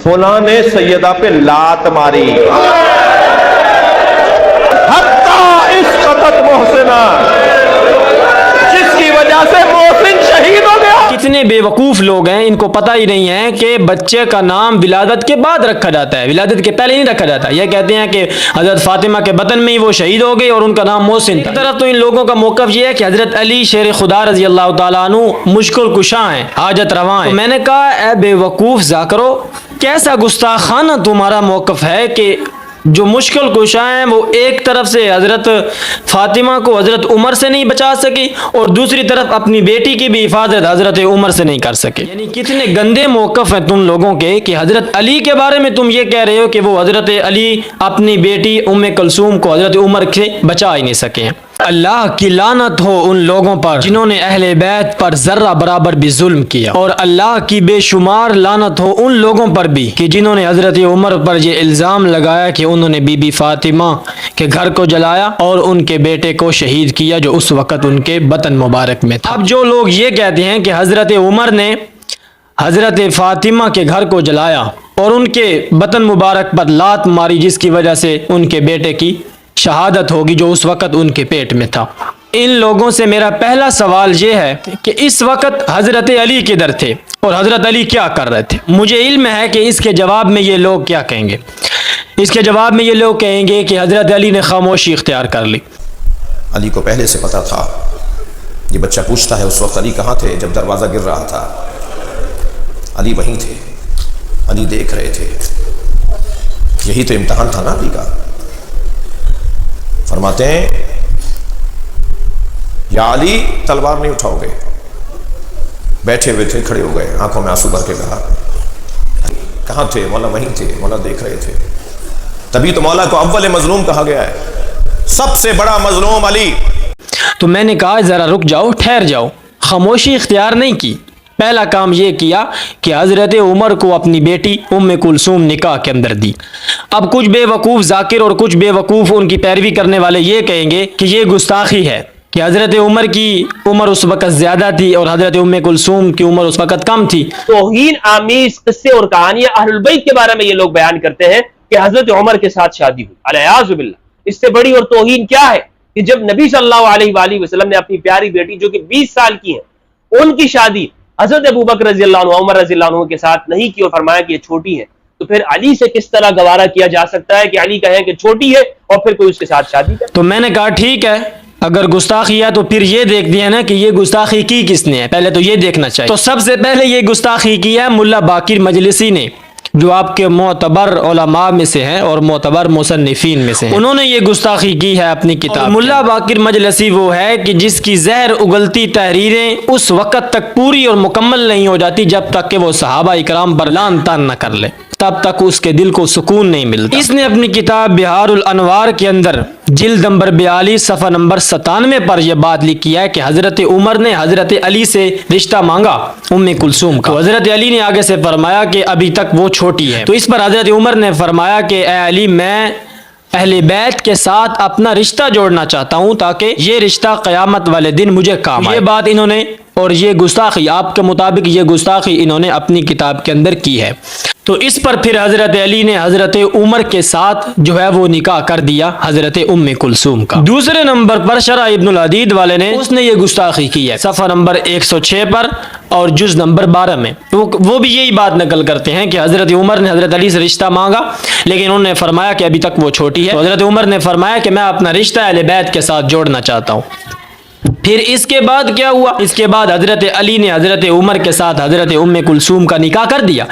फलां ने सैयदा पे लात मारी, हत्ता इस वक्त मोहसिना, जिसकी वजह से मोहसिन शहीद हो गया। कितने बेवकूफ लोग हैं, इनको पता ही नहीं है कि बच्चे का नाम विलादत के बाद रखा जाता है, विलादत के पहले नहीं रखा जाता। ये कहते हैं कि हजरत फातिमा के बतन में ही वो शहीद हो गई और उनका नाम मोहसिन था। एक तरफ तो इन लोगों का मौक़िफ़ ये है कि हजरत अली शेर खुदा रज़ी अल्लाह ताला अन्हु मुश्किल कुशा हैं, हाजत रवां हैं। तो मैंने कहा ए बेवकूफ़ ज़ाकरो, कैसा गुस्ताखाना तुम्हारा मौक़िफ़ है कि जो मुश्किल कुशा हैं वो एक तरफ से हजरत फातिमा को हजरत उमर से नहीं बचा सकी और दूसरी तरफ अपनी बेटी की भी हिफाजत हजरत उमर से नहीं कर सके। यानी कितने गंदे मौक़िफ़ हैं तुम लोगों के कि हजरत अली के बारे में तुम ये कह रहे हो कि वो हजरत अली अपनी बेटी उम्मे कुलसूम को हजरत उमर से बचा ही नहीं सके हैं। अल्लाह की लानत हो उन लोगों पर जिन्होंने अहले बैत पर जर्रा बराबर भी जुल्म किया, और अल्लाह की बेशुमार लानत हो उन लोगों पर भी कि जिन्होंने हजरत उमर पर ये इल्ज़ाम लगाया कि उन्होंने बीबी फातिमा के घर को जलाया और उनके बेटे को शहीद किया जो उस वक़्त उनके बतन मुबारक में था। अब जो लोग ये कहते हैं कि हजरत उमर ने हजरत फातिमा के घर को जलाया और उनके बतन मुबारक पर लात मारी जिसकी वजह से उनके बेटे की शहादत होगी जो उस वक़्त उनके पेट में था, इन लोगों से मेरा पहला सवाल ये है कि इस वक़्त हज़रत अली किधर थे और हज़रत अली क्या कर रहे थे। मुझे इल्म है कि इसके जवाब में ये लोग क्या कहेंगे। इसके जवाब में ये लोग कहेंगे कि हज़रत अली ने खामोशी इख्तियार कर ली। अली को पहले से पता था। ये बच्चा पूछता है उस वक्त अली कहाँ थे जब दरवाज़ा गिर रहा था। अली वहीं थे, अली देख रहे थे। यही तो इम्तहान था ना अली का। फरमाते हैं या अली तलवार नहीं उठाओगे। बैठे हुए थे, खड़े हो गए, आंखों में आंसू भर के कहा कहाँ थे? मौला वहीं थे, मौला देख रहे थे। तभी तो मौला को अव्वल मजलूम कहा गया है, सबसे बड़ा मजलूम अली। तो मैंने कहा जरा रुक जाओ, ठहर जाओ। खामोशी इख्तियार नहीं की। पहला काम ये किया कि हज़रत उमर को अपनी बेटी उम्मे कुलसूम निकाह के अंदर दी। अब कुछ बेवकूफ़ ज़ाकिर और कुछ बेवकूफ़ उनकी पैरवी करने वाले ये कहेंगे कि ये गुस्ताखी है कि हज़रत उमर की उम्र उस वक़्त ज़्यादा थी और हज़रत उम्मे कुलसूम की उम्र उस वक़्त कम थी। तौहीन आमीज़ किस्से और कहानियां अहलुल बैत के बारे में ये लोग बयान करते हैं कि हज़रत उमर के साथ शादी हुई। अलयाज़ु बिल्लाह। इससे बड़ी और तौहीन क्या है कि जब नबी सल्लल्लाहु अलैहि वसल्लम ने अपनी प्यारी बेटी जो कि 20 साल की है उनकी शादी हज़रत अबू बकर रज़ी अल्लाह अन्हु, उमर रज़ी अल्लाह अन्हु के साथ नहीं की और फरमाया कि ये छोटी है, तो फिर अली से किस तरह गवारा किया जा सकता है कि अली कहें कि छोटी है और फिर कोई उसके साथ शादी करे। तो मैंने कहा ठीक है, अगर गुस्ताखी है तो फिर ये देख दिया ना कि ये गुस्ताखी की किसने है, पहले तो ये देखना चाहिए। तो सबसे पहले ये गुस्ताखी की है मुल्ला बाकिर मजलिसी ने, जो आपके मोतबर उलमा में से हैं और मोतबर मुसन्निफीन में से हैं। उन्होंने ये गुस्ताखी की है अपनी किताब। मुल्ला बाकिर मजलिसी वो है कि जिसकी जहर उगलती तहरीरें उस वक़्त तक पूरी और मुकम्मल नहीं हो जाती जब तक कि वो सहाबा इकराम पर लान तान न कर ले, तब तक उसके दिल को सुकून नहीं मिलता। इसने अपनी किताब बिहारुल अनवार के अंदर जिल्द नंबर 42 सफ़ा नंबर 97 पर यह बात लिखी है कि हज़रत उमर ने हज़रत अली से रिश्ता मांगा उम्मे कुलसूम का। तो हज़रत अली ने आगे से फरमाया कि अभी तक वो छोटी है। तो इस पर हज़रत उमर ने फरमाया कि ए अली, मैं अहले बैत के साथ अपना रिश्ता जोड़ना चाहता हूँ ताकि ये रिश्ता क़यामत वाले दिन मुझे काम आए। ये बात इन्होंने और ये गुस्ताखी आपके मुताबिक ये गुस्ताखी इन्होंने अपनी किताब के अंदर की है। तो इस पर फिर हज़रत अली ने हज़रत उमर के साथ जो है वो निकाह कर दिया हज़रत उम्मे कुलसूम का। दूसरे नंबर पर शरह इब्नुल अदीद वाले ने उसने ये गुस्ताखी की है सफ़ा नंबर 106 पर और जुज़ नंबर 12 में। वो भी यही बात नकल करते हैं कि हज़रत उमर ने हज़रत अली से रिश्ता मांगा लेकिन उन्होंने फरमाया कि अभी तक वो छोटी है। तो हज़रत उमर ने फरमाया कि मैं अपना रिश्ता अहले बैत के साथ जोड़ना चाहता हूँ। फिर इसके बाद क्या हुआ? इसके बाद हज़रत अली ने हज़रत उमर के साथ हज़रत उम्मे कुलसूम का निकाह कर दिया।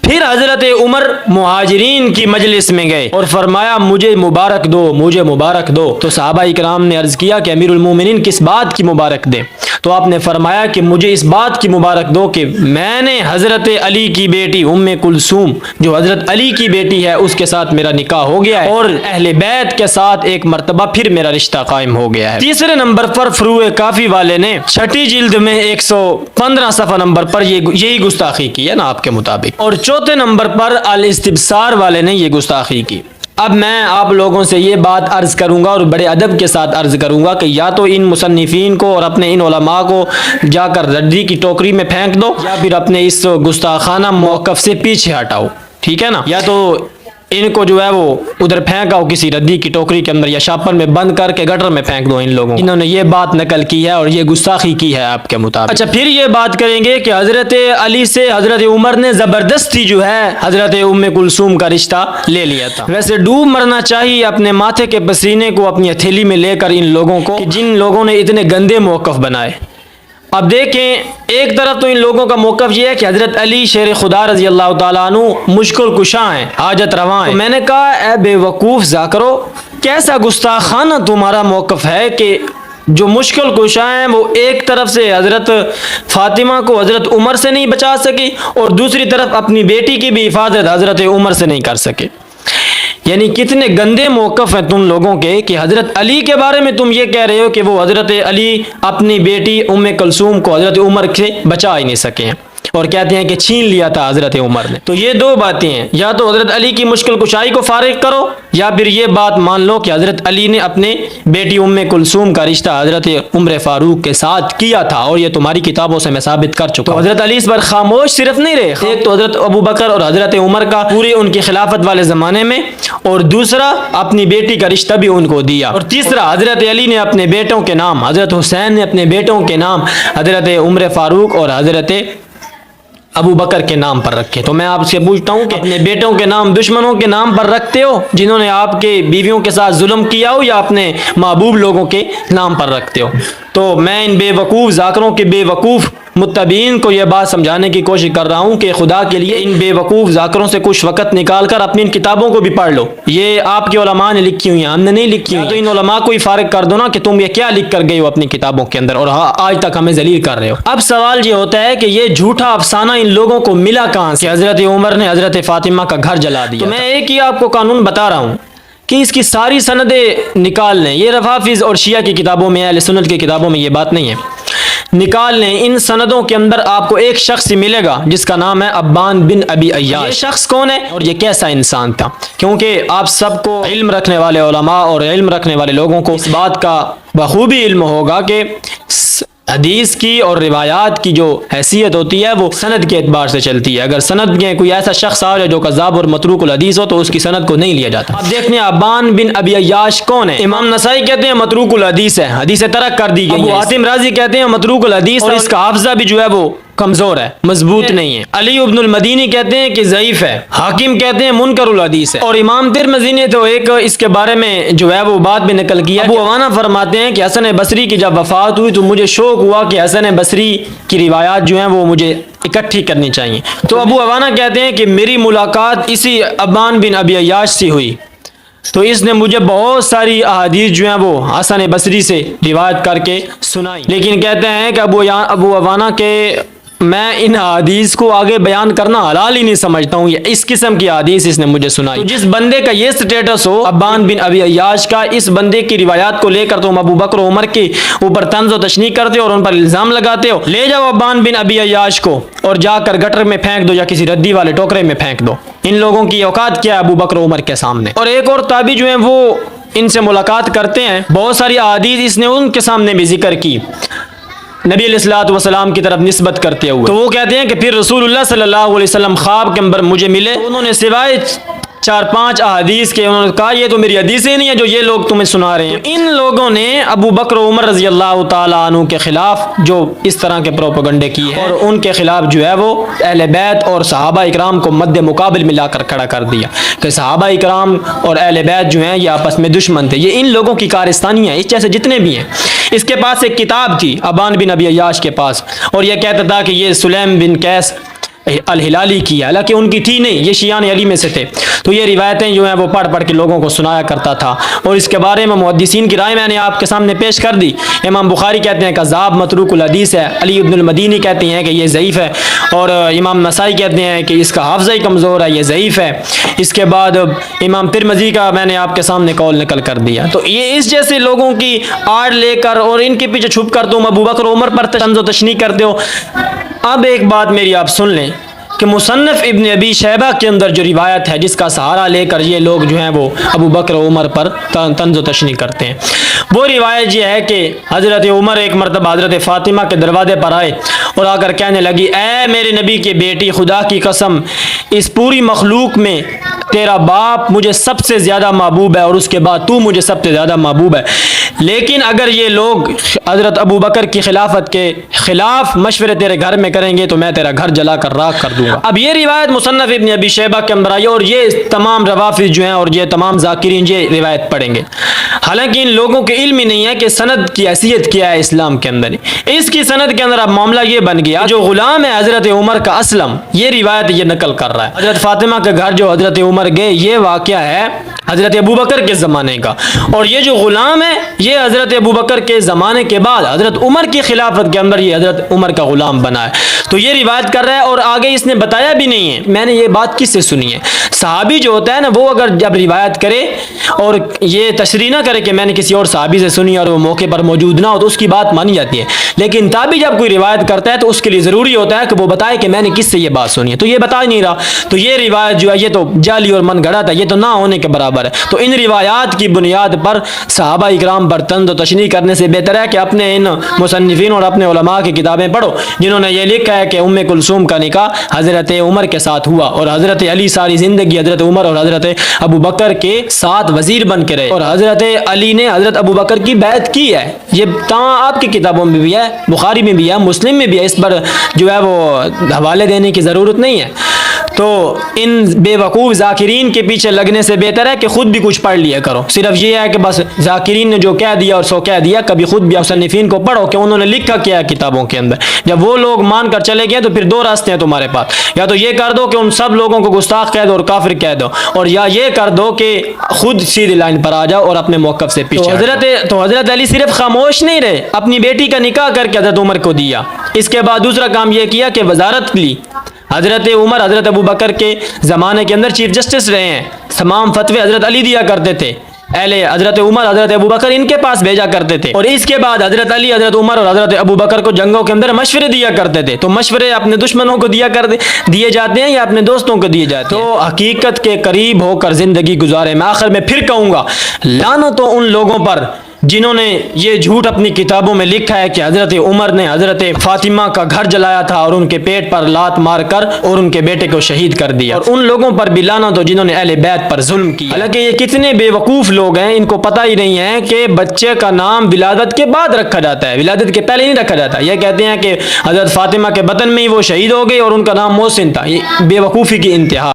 फिर हज़रत उमर मुहाजिरीन की मजलिस में गए और फरमाया मुझे मुबारक दो, मुझे मुबारक दो। तो सहाबा इकराम ने अर्ज़ किया कि अमीरुल मोमिनीन किस बात की मुबारक दें? तो आपने फरमाया कि मुझे इस बात की मुबारक दो कि मैंने हज़रत अली की बेटी उम्मे कुलसूम जो हज़रत अली की बेटी है उसके साथ मेरा निकाह हो गया है और अहले बैत के साथ एक मरतबा फिर मेरा रिश्ता कायम हो गया है। तीसरे नंबर पर फरूए काफ़ी वाले ने छठी जिल्द में 115 सफ़ा नंबर पर यही गुस्ताखी की है ना आपके मुताबिक। और चौथे नंबर पर अल इस्तिब्सार वाले ने ये गुस्ताखी की। अब मैं आप लोगों से ये बात अर्ज़ करूँगा और बड़े अदब के साथ अर्ज़ करूँगा कि या तो इन मुसन्निफीन को और अपने इन उलमा को जाकर रद्दी की टोकरी में फेंक दो या फिर अपने इस गुस्ताखाना मौक़िफ़ से पीछे हटाओ। ٹھیک ہے نا, یا تو इनको जो है वो उधर फेंका हो किसी रद्दी की टोकरी के अंदर या शापर में बंद करके गटर में फेंक दो इन लोगों को. इन्होंने ये बात नकल की है और ये गुस्ताखी की है आपके मुताबिक. अच्छा, फिर ये बात करेंगे कि हजरत अली से हजरत उमर ने जबरदस्ती जो है हजरत उम्मे कुलसूम का रिश्ता ले लिया था. वैसे डूब मरना चाहिए अपने माथे के पसीने को अपनी हथेली में लेकर इन लोगों को, जिन लोगों ने इतने गंदे मौक़िफ़ बनाए. अब देखें, एक तरफ तो इन लोगों का मौक़िफ़ ये है कि हज़रत अली शेर खुदा रज़ी अल्लाह ताला अन्हु मुश्किल कुशा हैं, हाजत रवां हैं. तो मैंने कहा ए बेवकूफ़ ज़ाकरो, कैसा गुस्ताखाना तुम्हारा मौक़िफ़ है कि जो मुश्किल कुशा हैं वो एक तरफ से हज़रत फ़ातिमा को हज़रत उमर से नहीं बचा सकी और दूसरी तरफ अपनी बेटी की भी हिफाजत हज़रत उमर से नहीं कर सके. यानी कितने गंदे मौक़िफ़ हैं तुम लोगों के कि हज़रत अली के बारे में तुम ये कह रहे हो कि वो हज़रत अली अपनी बेटी उम्मे कुलसूम को हज़रत उमर से बचा ही नहीं सके हैं और कहते हैं कि छीन लिया था हज़रत उमर ने. तो ये दो बातें हैं, या तो हज़रत अली की मुश्किल कुशाई को फारिग करो या फिर ये बात मान लो कि हज़रत अली ने अपने बेटी उम्मे कुलसूम का रिश्ता हज़रत उमर फ़ारूक के साथ किया था और ये तुम्हारी किताबों से मैं साबित कर चुका हूँ. तो हज़रत अली इस पर खामोश सिर्फ नहीं रहे, एक तो हज़रत अबू बकर और हज़रत उमर का पूरे उनकी खिलाफत वाले ज़माने में, और दूसरा अपनी बेटी का रिश्ता भी उनको दिया, और तीसरा हज़रत अली ने अपने बेटों के नाम, हज़रत हुसैन ने अपने बेटों के नाम हज़रत उमर फ़ारूक और हज़रत अबू बकर के नाम पर रखे. तो मैं आपसे पूछता हूँ कि अपने बेटों के नाम दुश्मनों के नाम पर रखते हो जिन्होंने आपके बीवियों के साथ जुल्म किया हो, या अपने महबूब लोगों के नाम पर रखते हो? तो मैं इन बेवकूफ़ ज़ाकरों के बेवकूफ़ मुत्तबीन को यह बात समझाने की कोशिश कर रहा हूँ कि खुदा के लिए इन बेवकूफ़ ज़ाकरों से कुछ वक़्त निकाल कर अपनी इन किताबों को भी पढ़ लो. ये आपके उलमा ने लिखी हुई हैं, हमने नहीं लिखी हुई. तो इन उलमा को ही फारिग कर दो ना कि तुम ये क्या लिख कर गए हो अपनी किताबों के अंदर और आज तक हमें जलील कर रहे हो. अब सवाल ये होता है कि ये झूठा अफसाना इन लोगों को मिला कहाँ से? हज़रत उमर ने हज़रत फ़ातिमा का घर जला दिया. तो मैं एक ही आपको कानून बता रहा हूँ कि इसकी सारी सनदें निकाल लें. ये रवाफिज़ और शिया की किताबों में, अहले सुन्नत की किताबों में ये बात नहीं है. निकाल लें, इन सनदों के अंदर आपको एक शख्स मिलेगा जिसका नाम है अब्बान बिन अबी अय्याश. ये शख्स कौन है और ये कैसा इंसान था? क्योंकि आप सबको इल्म रखने वाले उलमा और इल्म रखने वाले लोगों को इस बात का बखूबी इल्म होगा कि हदीस की और रिवायात की जो हैसियत होती है वो सनद के एतबार से चलती है. अगर सनद में कोई ऐसा शख्स आ जाए जो कज़ाब और मतरूकुल हदीस हो तो उसकी सनद को नहीं लिया जाता. अब देखते हैं अब्बान बिन अबी अय्याश कौन है. इमाम नसाई कहते हैं मतरूकुल हदीस है, हदीस तरक कर दी गई. अबू हातिम राज़ी कहते हैं मतरूकुल हदीस और इसका हाफ़ज़ा भी जो है वो कमजोर है, मजबूत नहीं है. अली इब्नुल मदीनी कहते हैं कि ज़ईफ है. हाकिम कहते हैं मुनकरुल हदीस है. और इमाम तिरमिज़ी ने तो एक इसके बारे में जो है वो बात भी नकल किया. अबू अवाना फरमाते हैं कि हसन बसरी की जब वफ़ात हुई तो मुझे शौक हुआ कि हसन बसरी की रिवायात जो हैं वो मुझे इकट्ठी करनी चाहिए. तो अबू अवाना कहते हैं कि मेरी मुलाकात इसी अब्बान बिन अबी अय्याश से हुई, तो इसने मुझे बहुत सारी अहादीस जो हैं वो हसन बसरी से रिवायत करके सुनाई. लेकिन कहते हैं कि अबू अवाना के मैं इन हदीस को आगे बयान करना हलाल ही नहीं समझता हूँ. इस किस्म की हदीस इसने मुझे सुनाई. तो जिस बंदे का ये स्टेटस हो अब्बान बिन अबी अय्याश का, इस बंदे की रिवायात को लेकर तुम अबू बकर उमर के ऊपर तंज़ व तशनीह करते हो और उन पर इल्ज़ाम लगाते हो. ले जाओ अब्बान बिन अबी अय्याश को और जाकर गटर में फेंक दो या किसी रद्दी वाले टोकरे में फेंक दो. इन लोगों की औकात क्या है अबू बकर उमर के सामने? और एक और ताबी जो है वो इनसे मुलाकात करते हैं, बहुत सारी अहादीस इसने उनके सामने भी जिक्र की नबी अलैहिस्सलातु वस्सलाम की तरफ निस्बत करते हुए. तो वो कहते हैं कि फिर रसूलुल्लाह सल्लल्लाहु अलैहि वसल्लम ख्वाब के अंदर मुझे मिले. उन्होंने सिवाय 4-5 अहादीस के उन्होंने कहा ये तो मेरी हदीसें नहीं है जो ये लोग तुम्हें सुना रहे हैं. तो इन लोगों ने अबू बकर उमर रज़ी अल्लाह ताला अन्हु के खिलाफ जो इस तरह के प्रोपेगेंडे किए और उनके खिलाफ जो है वो अहले बैत और सहाबा इकराम को मद्दे मुकाबिल मिलाकर खड़ा कर दिया कि सहाबा इकराम और अहले बैत जो हैं ये आपस में दुश्मन थे. ये इन लोगों की कारस्तानी है, इस जैसे जितने भी हैं. इसके पास एक किताब थी अब्बान बिन अबी अय्याश के पास, और यह कहता था कि ये सुलैम बिन कैस अल हिलाली की है, हालांकि उनकी थी नहीं, ये शियान अली में से थे. तो ये रिवायतें जो हैं वो पढ़ पढ़ के लोगों को सुनाया करता था. और इसके बारे में मुहद्दिसीन की राय मैंने आपके सामने पेश कर दी. इमाम बुखारी कहते हैं कज़ाब मतरूकुल हदीस है, अली इब्नुल मदीनी कहते हैं कि ये ज़ईफ़ है, और इमाम नसाई कहते हैं कि इसका हाफ़ज़ा ही कमज़ोर है, ये ज़ईफ़ है. इसके बाद इमाम तिरमिज़ी का मैंने आपके सामने कौल नकल कर दिया. तो ये इस जैसे लोगों की आड़ लेकर और इनके पीछे छुप कर तुम अबू बकर उमर पर तंज़ व तशनीह करते हो. अब एक बात मेरी आप सुन लें कि मुसन्नफ़ इब्न अबी शैबा के अंदर जो रिवायत है जिसका सहारा लेकर ये लोग जो हैं वो अबू बकर उमर पर तंज़ व तशनीह करते हैं, वो रिवायत ये है कि हज़रत उमर एक मरतबा हज़रत फ़ातिमा के दरवाज़े पर आए اور آ کر کہنے لگی اے میرے نبی کی بیٹی، خدا کی قسم اس پوری مخلوق میں تیرا باپ مجھے سب سے زیادہ محبوب ہے اور اس کے بعد تو مجھے سب سے زیادہ محبوب ہے، لیکن اگر یہ لوگ حضرت ابو بکر کی خلافت کے خلاف مشورے تیرے گھر میں کریں گے تو میں تیرا گھر جلا کر راکھ کر دوں گا۔ اب یہ روایت مصنف ابن ابی شیبہ کے اندر آئی اور یہ تمام روافض جو ہیں اور یہ تمام ذاکرین یہ روایت پڑھیں گے، حالانکہ ان لوگوں کے علم ہی نہیں ہے کہ سند کی حیثیت کیا ہے اسلام کے اندر۔ اس کی سند کے اندر اب معاملہ یہ بن گیا، جو غلام ہے حضرت عمر کا اسلم، یہ روایت یہ نقل کر رہا ہے، حضرت فاطمہ کے گھر جو حضرت عمر گئے یہ واقعہ ہے حضرت ابو بکر کے زمانے کا، اور یہ جو غلام ہے یہ حضرت ابو بکر کے زمانے کے بعد حضرت عمر کی خلافت کے اندر یہ حضرت عمر کا غلام بنا ہے۔ تو یہ روایت کر رہا ہے اور آگے اس نے بتایا بھی نہیں ہے میں نے یہ بات کس سے سنی ہے۔ صحابی جو ہوتا ہے نا وہ اگر جب روایت کرے اور یہ تشریح نہ کرے کہ میں نے کسی اور صحابی سے سنی اور وہ موقع پر موجود نہ ہو تو اس کی بات مانی جاتی ہے، لیکن تابعی جب کوئی روایت کرتا ہے تو اس کے لیے ضروری ہوتا ہے کہ وہ بتائے کہ میں نے کس سے یہ بات سنی ہے، تو یہ بتا ہی نہیں رہا، تو یہ روایت جو ہے یہ تو جعلی اور من گھڑا تھا، یہ تو نہ ہونے کے برابر ہے۔ تو ان روایات کی بنیاد پر صحابہ اکرام پر طنز و تشنیع کرنے سے بہتر ہے کہ اپنے ان مصنفین اور اپنے علماء کی کتابیں پڑھو جنہوں نے یہ لکھا ہے کہ ام کلثوم کا نکاح حضرت عمر کے ساتھ ہوا اور حضرت علی ساری زندگی حضرت عمر اور حضرت ابو بکر کے ساتھ وزیر بن کے رہے اور حضرت علی نے حضرت ابو بکر کی بیعت کی ہے۔ یہ تمام آپ کی کتابوں میں بھی ہے، بخاری میں بھی ہے، مسلم میں بھی ہے، اس پر جو ہے وہ حوالے دینے کی ضرورت نہیں ہے۔ تو ان بے وقوف ذاکرین کے پیچھے لگنے سے بہتر ہے کہ خود بھی کچھ پڑھ لیا کرو۔ صرف یہ ہے کہ بس ذاکرین نے جو کہہ دیا اور سو کہہ دیا، کبھی خود بھی مصنفین کو پڑھو کہ انہوں نے لکھا کیا ہے کتابوں کے اندر۔ جب وہ لوگ مان کر چلے گئے تو پھر دو راستے ہیں تمہارے پاس، یا تو یہ کر دو کہ ان سب لوگوں کو گستاخ کہہ دو اور کافر کہہ دو، اور یا یہ کر دو کہ خود سیدھی لائن پر آ جاؤ اور اپنے موقف سے پیچھے۔ تو حضرت علی صرف خاموش نہیں رہے، اپنی بیٹی کا نکاح کر کے حضرت عمر کو دیا۔ اس کے بعد دوسرا کام یہ کیا کہ وزارت لی۔ حضرت عمر حضرت ابو بکر کے زمانے کے اندر چیف جسٹس رہے ہیں، تمام فتوے حضرت علی دیا کرتے تھے، اہل حضرت عمر حضرت ابو بکر ان کے پاس بھیجا کرتے تھے، اور اس کے بعد حضرت علی حضرت عمر اور حضرت ابو بکر کو جنگوں کے اندر مشورے دیا کرتے تھے۔ تو مشورے اپنے دشمنوں کو دیے جاتے ہیں یا اپنے دوستوں کو دیے جاتے ہیں؟ تو حقیقت کے قریب ہو کر زندگی گزارے۔ میں آخر میں پھر کہوں گا، لعنت تو ان لوگوں پر جنہوں نے یہ جھوٹ اپنی کتابوں میں لکھا ہے کہ حضرت عمر نے حضرت فاطمہ کا گھر جلایا تھا اور ان کے پیٹ پر لات مار کر اور ان کے بیٹے کو شہید کر دیا، اور ان لوگوں پر بھی لعنت ہو جنہوں نے اہل بیت پر ظلم کیا۔ حالانکہ یہ کتنے بے وقوف لوگ ہیں، ان کو پتہ ہی نہیں ہے کہ بچے کا نام ولادت کے بعد رکھا جاتا ہے، ولادت کے پہلے نہیں رکھا جاتا۔ یہ کہتے ہیں کہ حضرت فاطمہ کے بطن میں ہی وہ شہید ہو گئی اور ان کا نام محسن تھا۔ یہ بے وقوفی کی انتہا۔